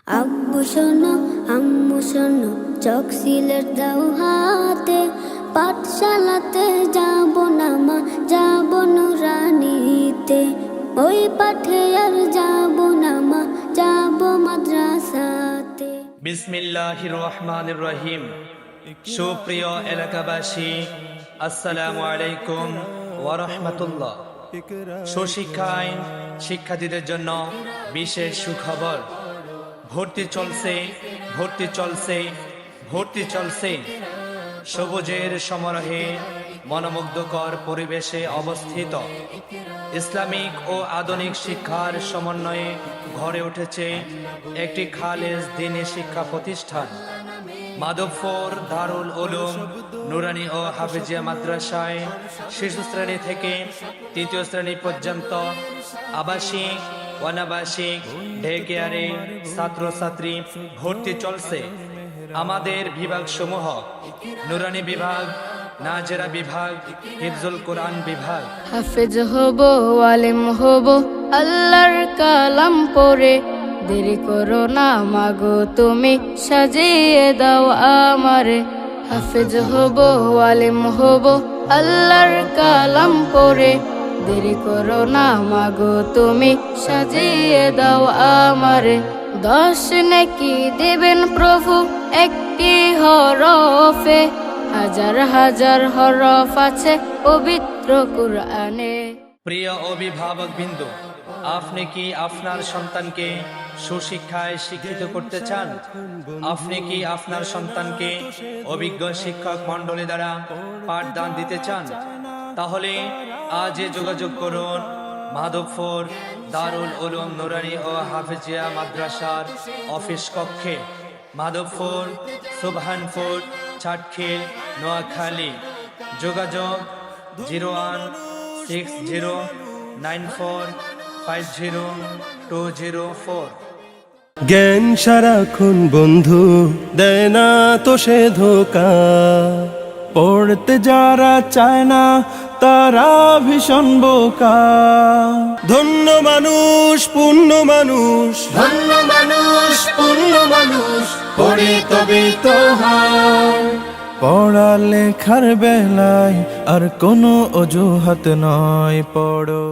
আব্বু শোনো আম্মু শোনো, চক সিলেট দাও হাতে, পাঠশালাতে যাব না মা, যাব নুরানিতে। ওই পাঠে আর যাব না মা, যাব মাদ্রাসাতে। বিসমিল্লাহির রহমানির রহিম। সুপ্রিয় এলাকাবাসী, আসসালামু আলাইকুম ওয়া রাহমাতুল্লাহ। সুশিক্ষায় শিক্ষার্থীদের জন্য বিশেষ সুখবর। ভর্তি চলছে, ভর্তি চলছে, ভর্তি চলছে। সবুজের সমারোহে মনোমুগ্ধকর পরিবেশে অবস্থিত ইসলামিক ও আধুনিক শিক্ষার সমন্বয়ে গড়ে উঠেছে একটি খালেস দ্বীনি শিক্ষা প্রতিষ্ঠান। মাধবপুর দারুল উলুম নুরানি ও হাফিজিয়া মাদ্রাসায় শিশু শ্রেণী থেকে তৃতীয় শ্রেণী পর্যন্ত আবাসিক, অনাবাসিক, ডে কেয়ারে ছাত্রছাত্রী ভর্তি চলছে। আমাদের বিভাগ সমূহ: নুরানি বিভাগ, নাজেরা বিভাগ, হিফজুল কোরআন বিভাগ। হাফেজ হব, আলেম হব, আল্লাহর কালাম পড়ে। দেরি করো না মাগো তুমি, সাজিয়ে দাও আমারে। হাফেজ হব, আলেম হব, আল্লাহর কালাম পড়ে। দেরি করো না মাগো তুমি, সাজিয়ে দাও আমারে। 10 নেকি দেবেন প্রভু একটি হরফে, হাজার হাজার হরফ আছে পবিত্র কুরআনে। প্রিয় অভিভাবক বিন্দু, আপনি কি আপনার সন্তানকে সুশিক্ষায় শিক্ষিত করতে চান? আপনি কি আপনার সন্তানকে অভিজ্ঞ শিক্ষক মণ্ডলী দ্বারা পাঠদান দিতে চান? তাহলে আজই যোগাযোগ করুন মাধবপুর দারুল উলুম নুরানি ও হাফিজিয়া মাদ্রাসার অফিস কক্ষে, মাধবপুর, সুবহানপুর, চাটখিল, নোয়াখালী। যোগাযোগ 016094500204। জ্ঞান সারাক্ষণ বন্ধু দেয় না তো সে ধোকা, পড়তে যারা চায় না তারা ভীষণ বোকা। ধন্য মানুষ পুণ্য মানুষ, ধন্য মানুষ পুণ্য মানুষ, পড়ে তবে তো হয়। পড়ালেখার বেলায় আর কোনো অজুহাত নয়, পড়ো